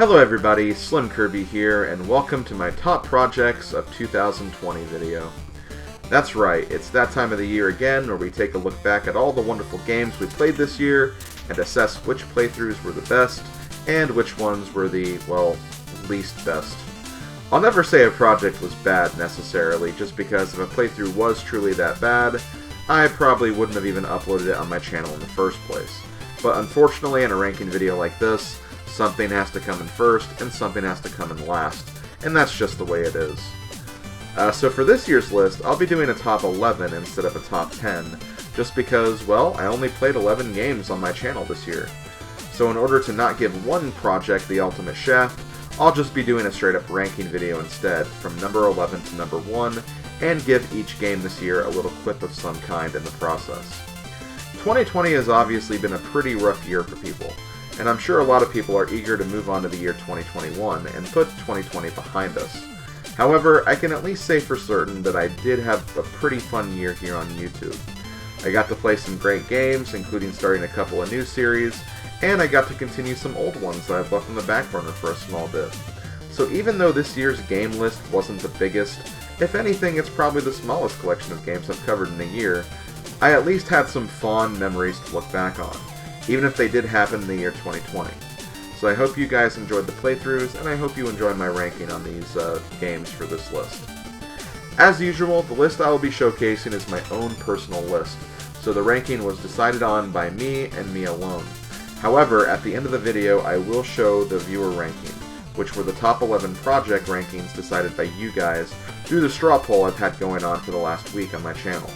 Hello everybody, SlimKirby here, and welcome to my Top Projects of 2020 video. That's right, it's that time of the year again where we take a look back at all the wonderful games we played this year and assess which playthroughs were the best and which ones were the, well, least best. I'll never say a project was bad necessarily, just because if a playthrough was truly that bad, I probably wouldn't have even uploaded it on my channel in the first place. But unfortunately, in a ranking video like this, something has to come in first, and something has to come in last, and that's just the way it is. So for this year's list, I'll be doing a top 11 instead of a top 10, just because, well, I only played 11 games on my channel this year. So in order to not give one project the ultimate shaft, I'll just be doing a straight up ranking video instead, from number 11 to number 1, and give each game this year a little clip of some kind in the process. 2020 has obviously been a pretty rough year for people, and I'm sure a lot of people are eager to move on to the year 2021 and put 2020 behind us. However, I can at least say for certain that I did have a pretty fun year here on YouTube. I got to play some great games, including starting a couple of new series, and I got to continue some old ones that I've left on the back burner for a small bit. So even though this year's game list wasn't the biggest, if anything it's probably the smallest collection of games I've covered in a year, I at least had some fond memories to look back on, even if they did happen in the year 2020. So I hope you guys enjoyed the playthroughs, and I hope you enjoy my ranking on these games for this list. As usual, the list I will be showcasing is my own personal list, so the ranking was decided on by me and me alone. However, at the end of the video I will show the viewer ranking, which were the top 11 project rankings decided by you guys through the straw poll I've had going on for the last week on my channel.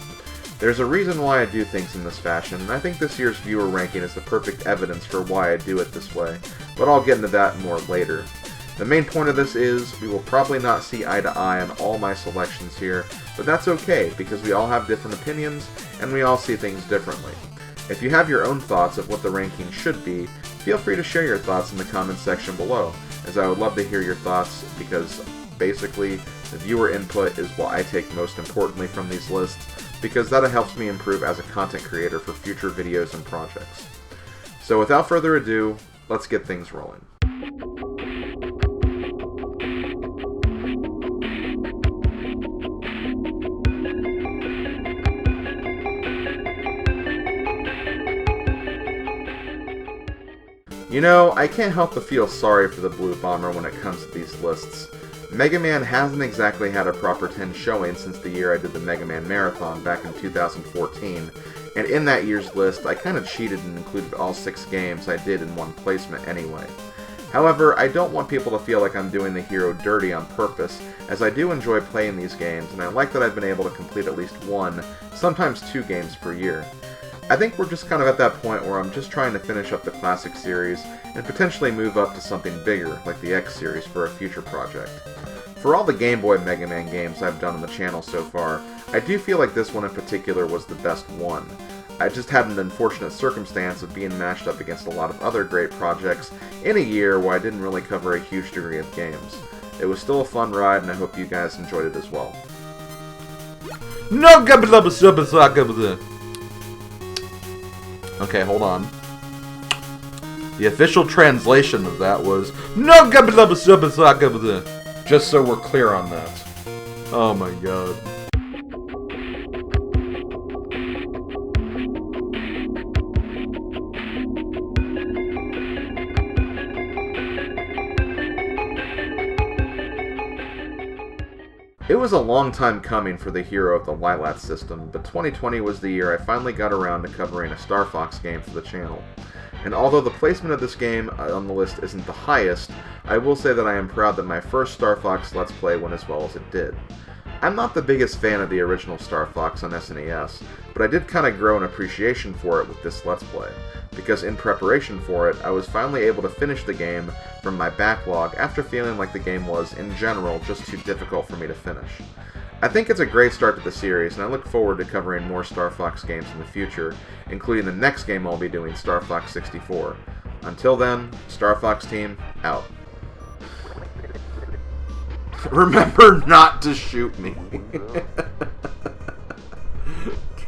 There's a reason why I do things in this fashion, and I think this year's viewer ranking is the perfect evidence for why I do it this way, but I'll get into that more later. The main point of this is, we will probably not see eye to eye on all my selections here, but that's okay, because we all have different opinions, and we all see things differently. If you have your own thoughts of what the ranking should be, feel free to share your thoughts in the comments section below, as I would love to hear your thoughts, because basically, the viewer input is what I take most importantly from these lists, because that helps me improve as a content creator for future videos and projects. So without further ado, let's get things rolling. You know, I can't help but feel sorry for the Blue Bomber when it comes to these lists. Mega Man hasn't exactly had a proper 10 showing since the year I did the Mega Man Marathon back in 2014, and in that year's list I kinda cheated and included all 6 games I did in one placement anyway. However, I don't want people to feel like I'm doing the hero dirty on purpose, as I do enjoy playing these games, and I like that I've been able to complete at least 1, sometimes 2 games per year. I think we're just kind of at that point where I'm just trying to finish up the classic series and potentially move up to something bigger, like the X series, for a future project. For all the Game Boy Mega Man games I've done on the channel so far, I do feel like this one in particular was the best one. I just had an unfortunate circumstance of being matched up against a lot of other great projects in a year where I didn't really cover a huge degree of games. It was still a fun ride, and I hope you guys enjoyed it as well. Okay, hold on. The official translation of that was just so we're clear on that. Oh my god. It was a long time coming for the hero of the Lilat system, but 2020 was the year I finally got around to covering a Star Fox game for the channel. And although the placement of this game on the list isn't the highest, I will say that I am proud that my first Star Fox Let's Play went as well as it did. I'm not the biggest fan of the original Star Fox on SNES, but I did kind of grow an appreciation for it with this Let's Play, because in preparation for it, I was finally able to finish the game from my backlog after feeling like the game was, in general, just too difficult for me to finish. I think it's a great start to the series, and I look forward to covering more Star Fox games in the future, including the next game I'll be doing, Star Fox 64. Until then, Star Fox team, out. Remember not to shoot me.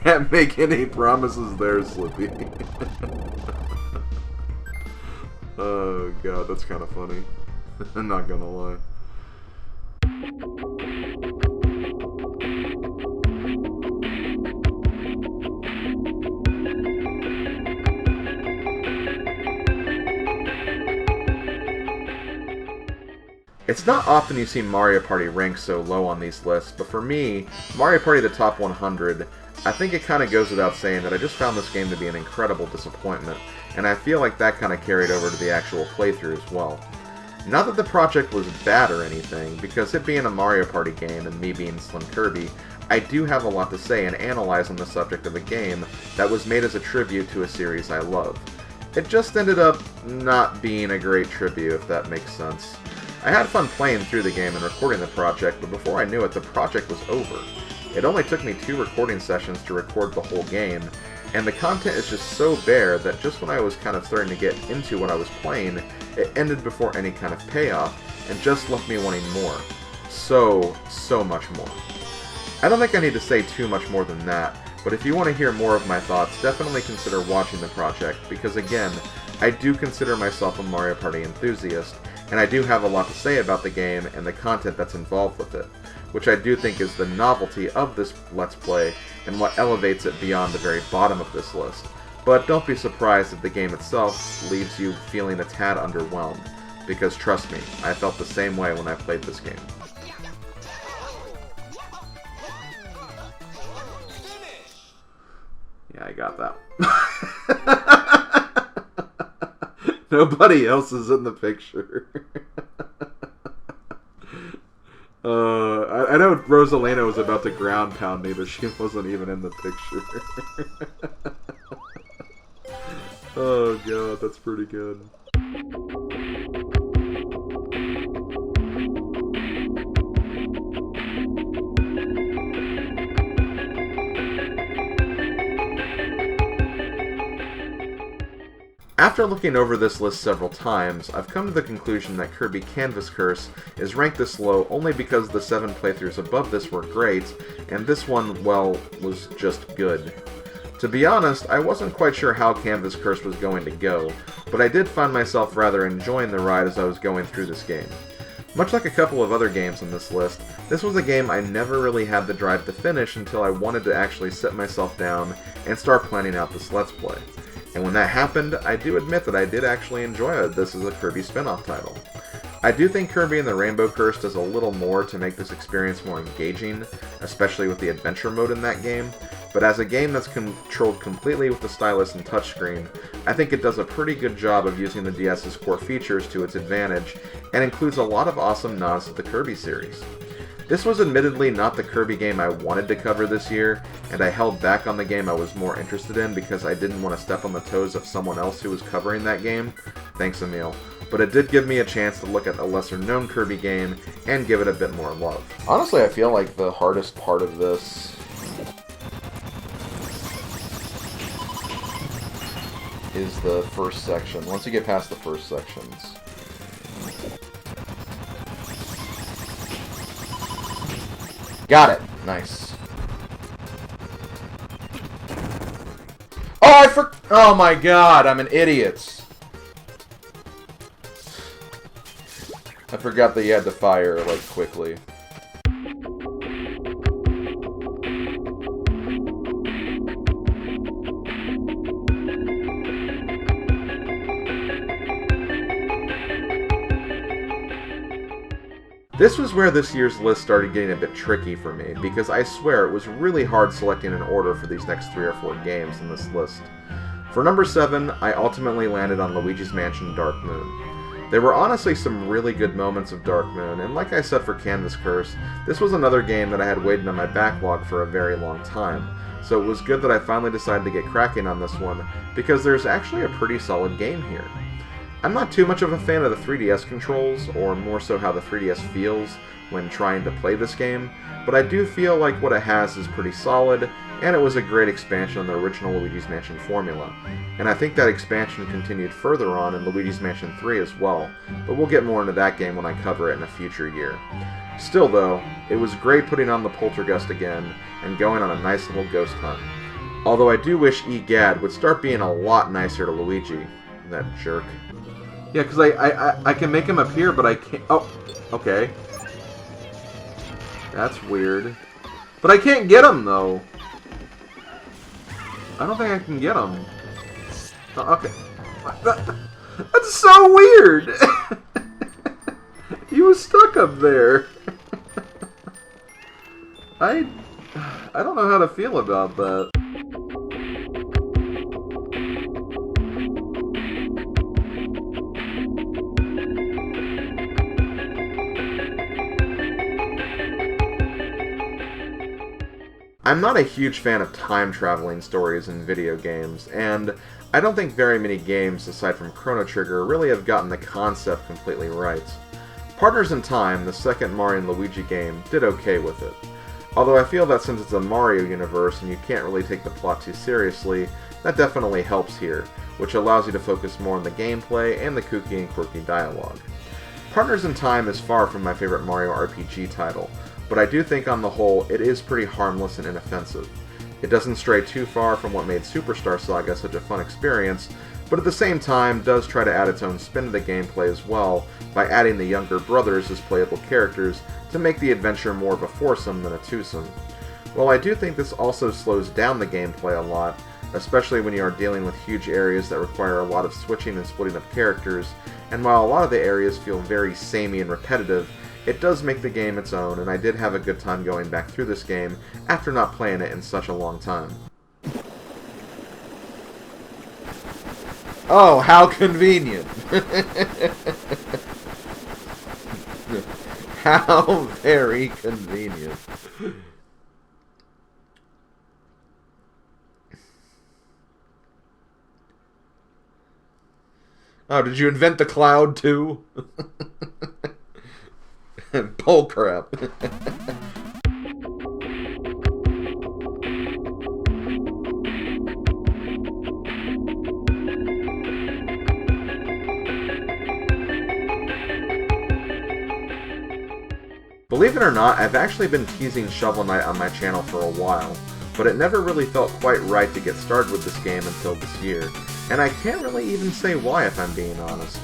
Can't make any promises there, Slippy. Oh god, that's kind of funny. I'm not gonna lie. It's not often you see Mario Party ranked so low on these lists, but for me, Mario Party the top 100, I think it kind of goes without saying that I just found this game to be an incredible disappointment, and I feel like that kind of carried over to the actual playthrough as well. Not that the project was bad or anything, because it being a Mario Party game and me being SlimKirby, I do have a lot to say and analyze on the subject of a game that was made as a tribute to a series I love. It just ended up not being a great tribute, if that makes sense. I had fun playing through the game and recording the project, but before I knew it, the project was over. It only took me 2 recording sessions to record the whole game, and the content is just so bare that just when I was kind of starting to get into what I was playing, it ended before any kind of payoff, and just left me wanting more. So much more. I don't think I need to say too much more than that, but if you want to hear more of my thoughts, definitely consider watching the project, because again, I do consider myself a Mario Party enthusiast, and I do have a lot to say about the game and the content that's involved with it, which I do think is the novelty of this Let's Play and what elevates it beyond the very bottom of this list. But don't be surprised if the game itself leaves you feeling a tad underwhelmed, because trust me, I felt the same way when I played this game. Yeah, I got that. Nobody else is in the picture. I know Rosalina was about to ground pound me, but she wasn't even in the picture. Oh god, that's pretty good. After looking over this list several times, I've come to the conclusion that Kirby Canvas Curse is ranked this low only because the 7 playthroughs above this were great, and this one, well, was just good. To be honest, I wasn't quite sure how Canvas Curse was going to go, but I did find myself rather enjoying the ride as I was going through this game. Much like a couple of other games on this list, this was a game I never really had the drive to finish until I wanted to actually sit myself down and start planning out this Let's Play. And when that happened, I do admit that I did actually enjoy this as a Kirby spin-off title. I do think Kirby and the Rainbow Curse does a little more to make this experience more engaging, especially with the adventure mode in that game, but as a game that's controlled completely with the stylus and touchscreen, I think it does a pretty good job of using the DS's core features to its advantage, and includes a lot of awesome nods to the Kirby series. This was admittedly not the Kirby game I wanted to cover this year, and I held back on the game I was more interested in because I didn't want to step on the toes of someone else who was covering that game. Thanks, Emil. But it did give me a chance to look at a lesser-known Kirby game and give it a bit more love. Honestly, I feel like the hardest part of this is the first section. Once you get past the first sections. Got it. Nice. Oh, oh my god, I'm an idiot. I forgot that you had to fire, like, quickly. This was where this year's list started getting a bit tricky for me, because I swear it was really hard selecting an order for these next 3 or 4 games in this list. For number 7, I ultimately landed on Luigi's Mansion Dark Moon. There were honestly some really good moments of Dark Moon, and like I said for Canvas Curse, this was another game that I had waited on my backlog for a very long time, so it was good that I finally decided to get cracking on this one, because there's actually a pretty solid game here. I'm not too much of a fan of the 3DS controls, or more so how the 3DS feels when trying to play this game, but I do feel like what it has is pretty solid, and it was a great expansion on the original Luigi's Mansion formula. And I think that expansion continued further on in Luigi's Mansion 3 as well, but we'll get more into that game when I cover it in a future year. Still though, it was great putting on the Poltergust again, and going on a nice little ghost hunt. Although I do wish Egad would start being a lot nicer to Luigi. That jerk. Yeah, because I can make him appear, but I can't... Oh, okay. That's weird. But I can't get him, though. I don't think I can get him. Okay. That's so weird! He was stuck up there. I don't know how to feel about that. I'm not a huge fan of time-traveling stories in video games, and I don't think very many games, aside from Chrono Trigger, really have gotten the concept completely right. Partners in Time, the second Mario and Luigi game, did okay with it. Although I feel that since it's a Mario universe and you can't really take the plot too seriously, that definitely helps here, which allows you to focus more on the gameplay and the kooky and quirky dialogue. Partners in Time is far from my favorite Mario RPG title, but I do think on the whole it is pretty harmless and inoffensive. It doesn't stray too far from what made Superstar Saga such a fun experience, but at the same time does try to add its own spin to the gameplay as well by adding the younger brothers as playable characters to make the adventure more of a foursome than a twosome. While I do think this also slows down the gameplay a lot, especially when you are dealing with huge areas that require a lot of switching and splitting of characters, and while a lot of the areas feel very samey and repetitive, it does make the game its own, and I did have a good time going back through this game after not playing it in such a long time. Oh, how convenient! How very convenient. Oh, did you invent the cloud too? Bullcrap. Believe it or not, I've actually been teasing Shovel Knight on my channel for a while, but it never really felt quite right to get started with this game until this year, and I can't really even say why if I'm being honest.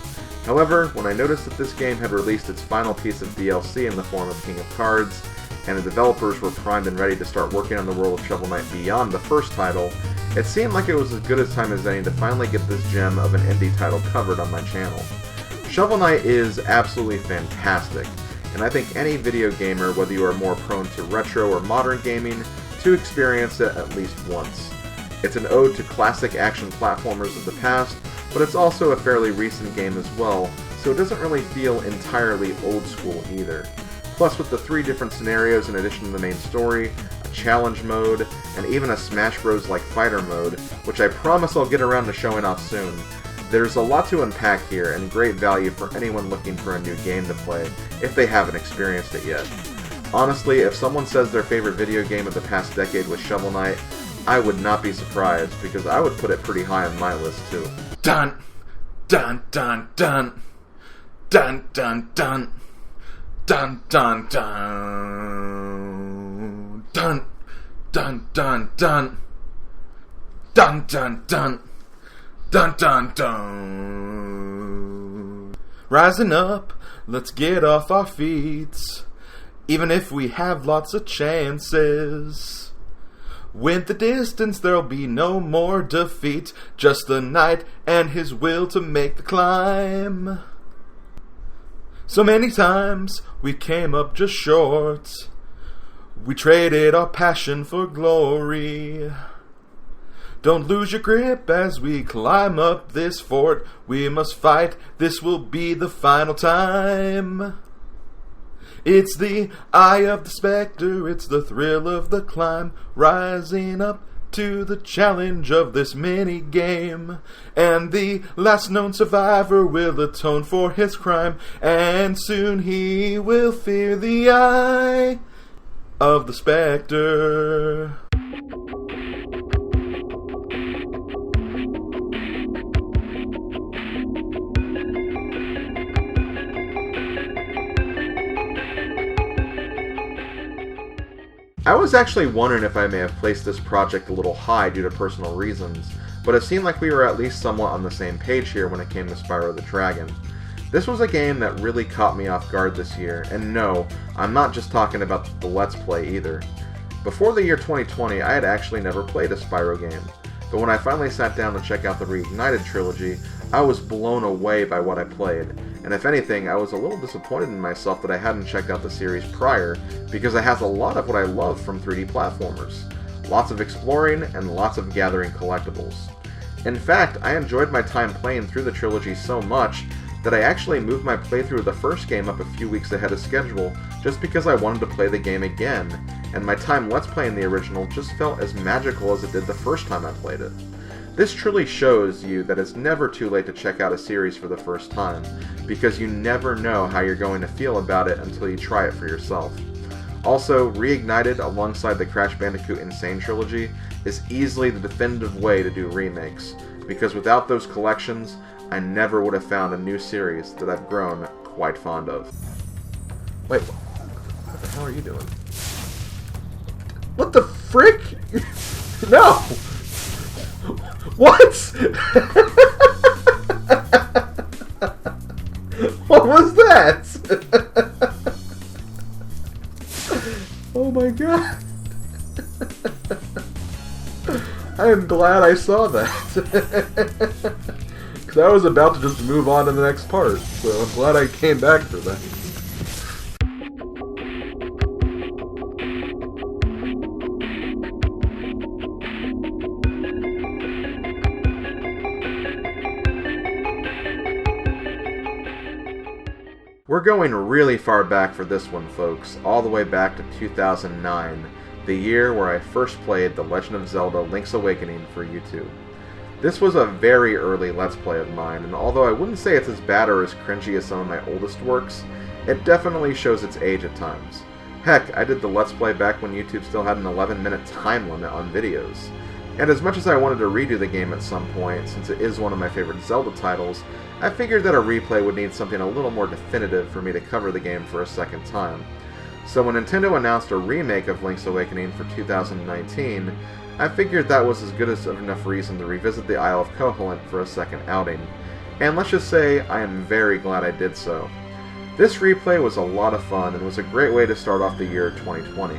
However, when I noticed that this game had released its final piece of DLC in the form of King of Cards, and the developers were primed and ready to start working on the world of Shovel Knight beyond the first title, it seemed like it was as good a time as any to finally get this gem of an indie title covered on my channel. Shovel Knight is absolutely fantastic, and I think any video gamer, whether you are more prone to retro or modern gaming, to experience it at least once. It's an ode to classic action platformers of the past, but it's also a fairly recent game as well, so it doesn't really feel entirely old school either. Plus, with the 3 different scenarios in addition to the main story, a challenge mode, and even a Smash Bros. Like fighter mode, which I promise I'll get around to showing off soon, there's a lot to unpack here and great value for anyone looking for a new game to play, if they haven't experienced it yet. Honestly, if someone says their favorite video game of the past decade was Shovel Knight, I would not be surprised, because I would put it pretty high on my list too. Dun, dun, dun, dun, dun, dun, dun, dun, dun, dun, dun, dun, dun, dun, dun, dun, dun, dun, dun, dun. Rising up, let's get off our feet, even if we have lots of chances. With the distance there'll be no more defeat, just the knight and his will to make the climb. So many times we came up just short, we traded our passion for glory. Don't lose your grip as we climb up this fort, we must fight, this will be the final time. It's the eye of the spectre, it's the thrill of the climb, rising up to the challenge of this mini-game. And the last known survivor will atone for his crime, and soon he will fear the eye of the spectre. I was actually wondering if I may have placed this project a little high due to personal reasons, but it seemed like we were at least somewhat on the same page here when it came to Spyro the Dragon. This was a game that really caught me off guard this year, and no, I'm not just talking about the Let's Play either. Before the year 2020, I had actually never played a Spyro game, but when I finally sat down to check out the Reignited trilogy, I was blown away by what I played, and if anything, I was a little disappointed in myself that I hadn't checked out the series prior, because it has a lot of what I love from 3D platformers. Lots of exploring, and lots of gathering collectibles. In fact, I enjoyed my time playing through the trilogy so much that I actually moved my playthrough of the first game up a few weeks ahead of schedule just because I wanted to play the game again, and my time Let's Playing the original just felt as magical as it did the first time I played it. This truly shows you that it's never too late to check out a series for the first time, because you never know how you're going to feel about it until you try it for yourself. Also, Reignited alongside the Crash Bandicoot Insane trilogy is easily the definitive way to do remakes, because without those collections, I never would have found a new series that I've grown quite fond of. Wait, what the hell are you doing? What the frick? No! What? What was that? Oh my god. I am glad I saw that. Because I was about to just move on to the next part, so I'm glad I came back for that. We're going really far back for this one, folks, all the way back to 2009, the year where I first played The Legend of Zelda Link's Awakening for YouTube. This was a very early Let's Play of mine, and although I wouldn't say it's as bad or as cringy as some of my oldest works, it definitely shows its age at times. Heck, I did the Let's Play back when YouTube still had an 11-minute time limit on videos. And as much as I wanted to redo the game at some point, since it is one of my favorite Zelda titles, I figured that a replay would need something a little more definitive for me to cover the game for a second time. So when Nintendo announced a remake of Link's Awakening for 2019, I figured that was as good as enough reason to revisit the Isle of Koholint for a second outing. And let's just say, I am very glad I did so. This replay was a lot of fun and was a great way to start off the year 2020.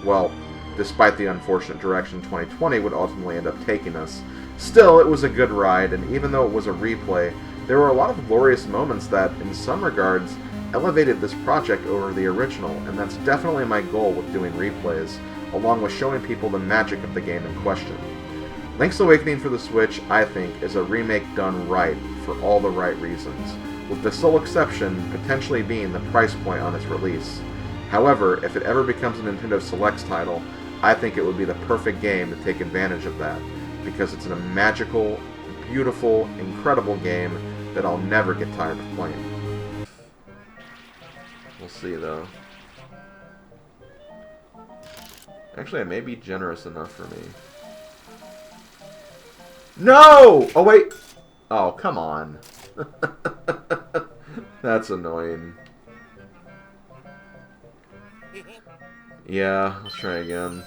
Well, despite the unfortunate direction 2020 would ultimately end up taking us. Still, it was a good ride, and even though it was a replay, there were a lot of glorious moments that, in some regards, elevated this project over the original, and that's definitely my goal with doing replays, along with showing people the magic of the game in question. Link's Awakening for the Switch, I think, is a remake done right for all the right reasons, with the sole exception potentially being the price point on its release. However, if it ever becomes a Nintendo Selects title, I think it would be the perfect game to take advantage of that, because it's a magical, beautiful, incredible game that I'll never get tired of playing. We'll see, though. Actually, it may be generous enough for me. No! Oh, wait! Oh, come on. That's annoying. Yeah, let's try again.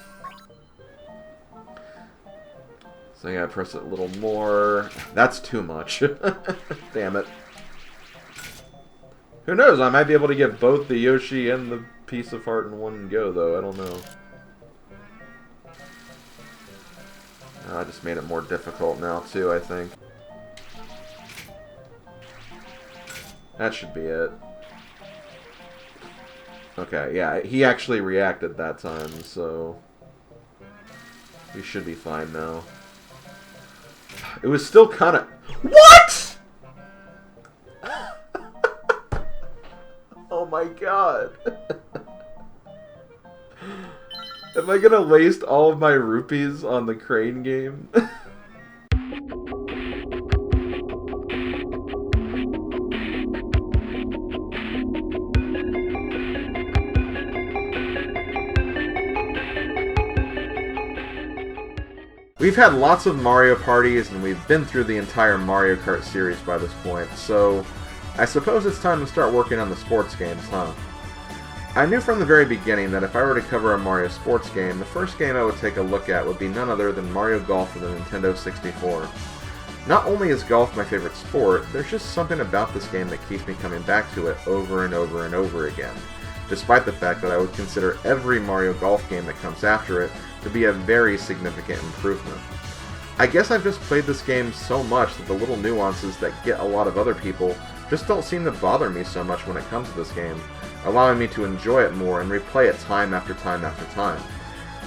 So I gotta press it a little more. That's too much. Damn it. Who knows? I might be able to get both the Yoshi and the piece of heart in one go, though. I don't know. I just made it more difficult now, too, I think. That should be it. Okay, yeah, he actually reacted that time, so we should be fine now. It was still kind of... What?! Oh my god. Am I gonna waste all of my rupees on the crane game? We've had lots of Mario parties, and we've been through the entire Mario Kart series by this point, so I suppose it's time to start working on the sports games, huh? I knew from the very beginning that if I were to cover a Mario sports game, the first game I would take a look at would be none other than Mario Golf for the Nintendo 64. Not only is golf my favorite sport, there's just something about this game that keeps me coming back to it over and over and over again, despite the fact that I would consider every Mario Golf game that comes after it to be a very significant improvement. I guess I've just played this game so much that the little nuances that get a lot of other people just don't seem to bother me so much when it comes to this game, allowing me to enjoy it more and replay it time after time after time.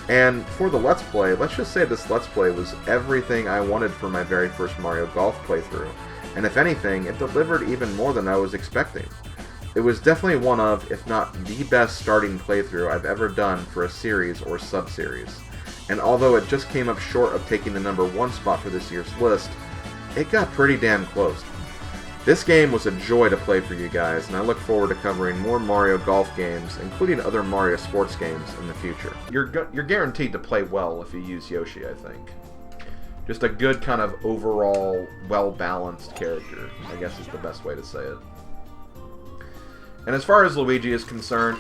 And for the Let's Play, let's just say this Let's Play was everything I wanted for my very first Mario Golf playthrough, and if anything, it delivered even more than I was expecting. It was definitely one of, if not the best starting playthrough I've ever done for a series or sub-series. And although it just came up short of taking the #1 spot for this year's list, it got pretty damn close. This game was a joy to play for you guys, and I look forward to covering more Mario Golf games, including other Mario sports games, in the future. You're guaranteed to play well if you use Yoshi, I think. Just a good kind of overall, well-balanced character, I guess is the best way to say it. And as far as Luigi is concerned...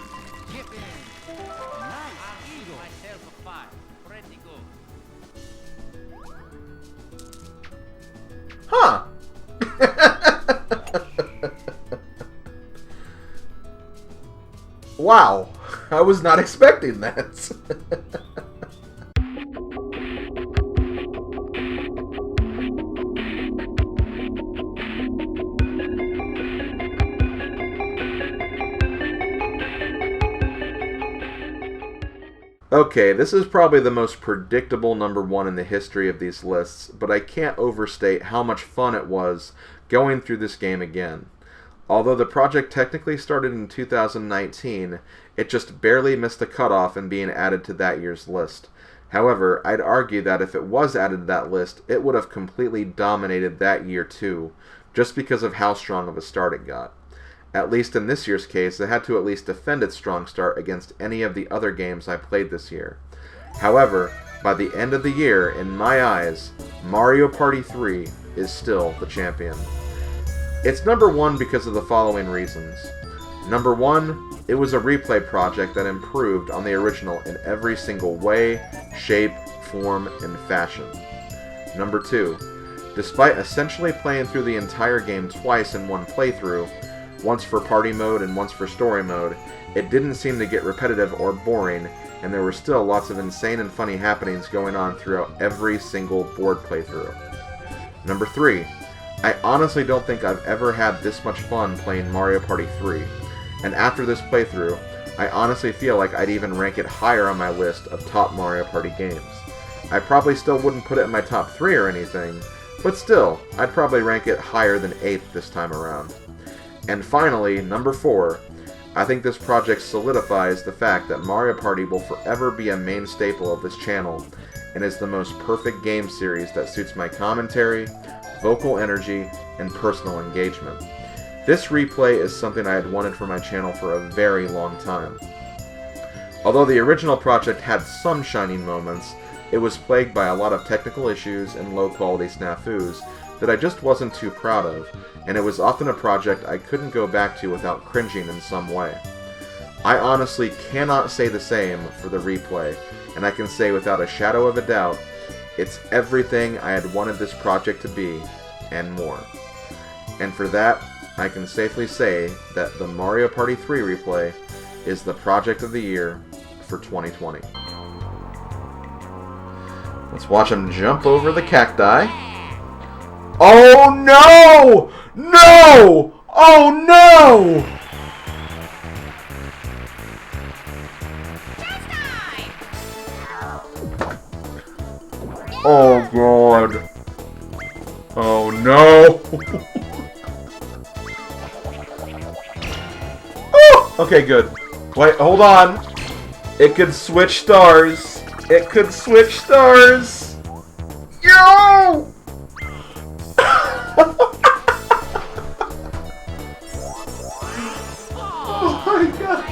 Huh! Wow, I was not expecting that. Okay, this is probably the most predictable #1 in the history of these lists, but I can't overstate how much fun it was going through this game again. Although the project technically started in 2019, it just barely missed the cutoff in being added to that year's list. However, I'd argue that if it was added to that list, it would have completely dominated that year too, just because of how strong of a start it got. At least in this year's case, it had to at least defend its strong start against any of the other games I played this year. However, by the end of the year, in my eyes, Mario Party 3 is still the champion. It's #1 because of the following reasons. #1, it was a replay project that improved on the original in every single way, shape, form, and fashion. #2, despite essentially playing through the entire game twice in one playthrough, once for party mode and once for story mode, it didn't seem to get repetitive or boring, and there were still lots of insane and funny happenings going on throughout every single board playthrough. #3, I honestly don't think I've ever had this much fun playing Mario Party 3, and after this playthrough, I honestly feel like I'd even rank it higher on my list of top Mario Party games. I probably still wouldn't put it in my top 3 or anything, but still, I'd probably rank it higher than 8th this time around. And finally, #4, I think this project solidifies the fact that Mario Party will forever be a main staple of this channel, and is the most perfect game series that suits my commentary, vocal energy, and personal engagement. This replay is something I had wanted for my channel for a very long time. Although the original project had some shining moments, it was plagued by a lot of technical issues and low-quality snafus that I just wasn't too proud of, and it was often a project I couldn't go back to without cringing in some way. I honestly cannot say the same for the replay, and I can say without a shadow of a doubt, it's everything I had wanted this project to be, and more. And for that, I can safely say that the Mario Party 3 replay is the project of the year for 2020. Let's watch him jump over the cacti. Oh no! No! Oh no! Oh god. Oh no! Oh! Okay, good. Wait, hold on. It could switch stars. It could switch stars. Yo! Oh my god.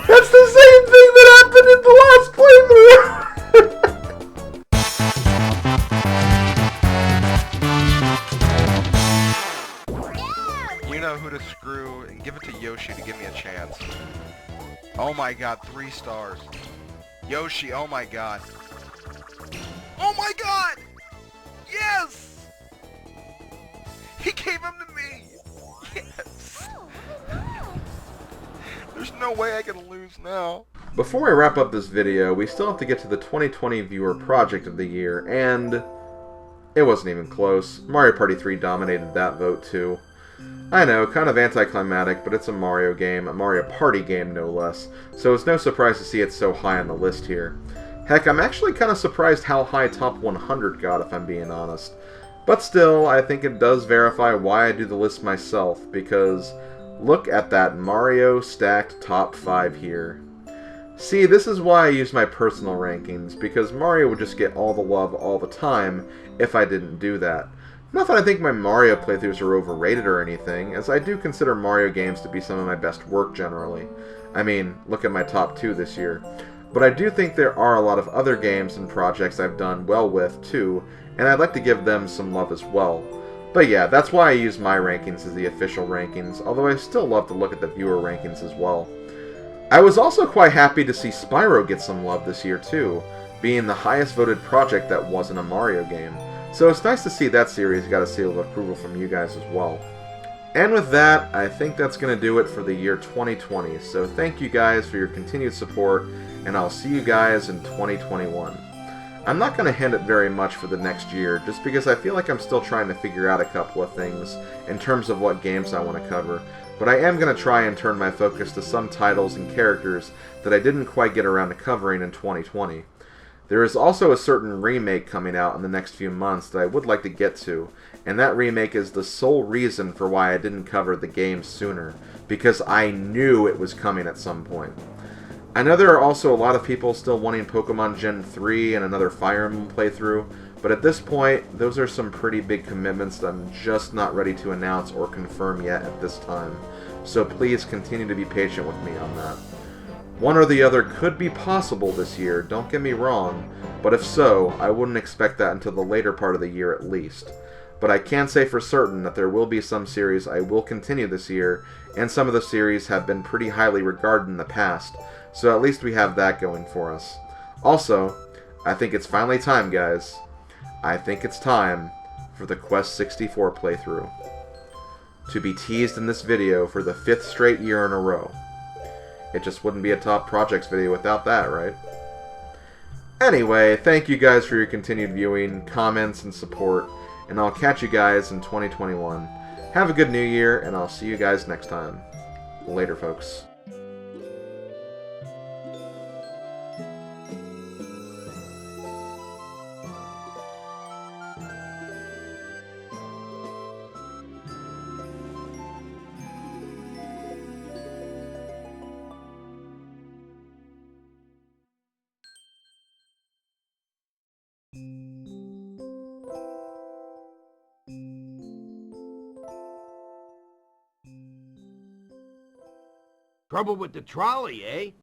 That's the same thing that happened in the last playthrough! Give it to Yoshi to give me a chance. Oh my god, 3 stars. Yoshi, oh my god. Oh my god! Yes! He gave him to me! Yes! There's no way I can lose now. Before we wrap up this video, we still have to get to the 2020 Viewer Project of the Year, and it wasn't even close. Mario Party 3 dominated that vote too. I know, kind of anticlimactic, but it's a Mario game, a Mario Party game no less, so it's no surprise to see it so high on the list here. Heck, I'm actually kind of surprised how high Top 100 got, if I'm being honest. But still, I think it does verify why I do the list myself, because look at that Mario stacked top 5 here. See, this is why I use my personal rankings, because Mario would just get all the love all the time if I didn't do that. Not that I think my Mario playthroughs are overrated or anything, as I do consider Mario games to be some of my best work generally. I mean, look at my top 2 this year. But I do think there are a lot of other games and projects I've done well with, too, and I'd like to give them some love as well. But yeah, that's why I use my rankings as the official rankings, although I still love to look at the viewer rankings as well. I was also quite happy to see Spyro get some love this year, too, being the highest voted project that wasn't a Mario game. So it's nice to see that series got a seal of approval from you guys as well. And with that, I think that's going to do it for the year 2020. So thank you guys for your continued support, and I'll see you guys in 2021. I'm not going to hint at very much for the next year, just because I feel like I'm still trying to figure out a couple of things in terms of what games I want to cover, but I am going to try and turn my focus to some titles and characters that I didn't quite get around to covering in 2020. There is also a certain remake coming out in the next few months that I would like to get to, and that remake is the sole reason for why I didn't cover the game sooner, because I knew it was coming at some point. I know there are also a lot of people still wanting Pokemon Gen 3 and another Fire Emblem playthrough, but at this point, those are some pretty big commitments that I'm just not ready to announce or confirm yet at this time, so please continue to be patient with me on that. One or the other could be possible this year, don't get me wrong, but if so, I wouldn't expect that until the later part of the year at least. But I can say for certain that there will be some series I will continue this year, and some of the series have been pretty highly regarded in the past, so at least we have that going for us. Also, I think it's finally time, guys. I think it's time for the Quest 64 playthrough to be teased in this video for the 5th straight year in a row. It just wouldn't be a Top Projects video without that, right? Anyway, thank you guys for your continued viewing, comments, and support, and I'll catch you guys in 2021. Have a good new year, and I'll see you guys next time. Later, folks. Trouble with the trolley, eh?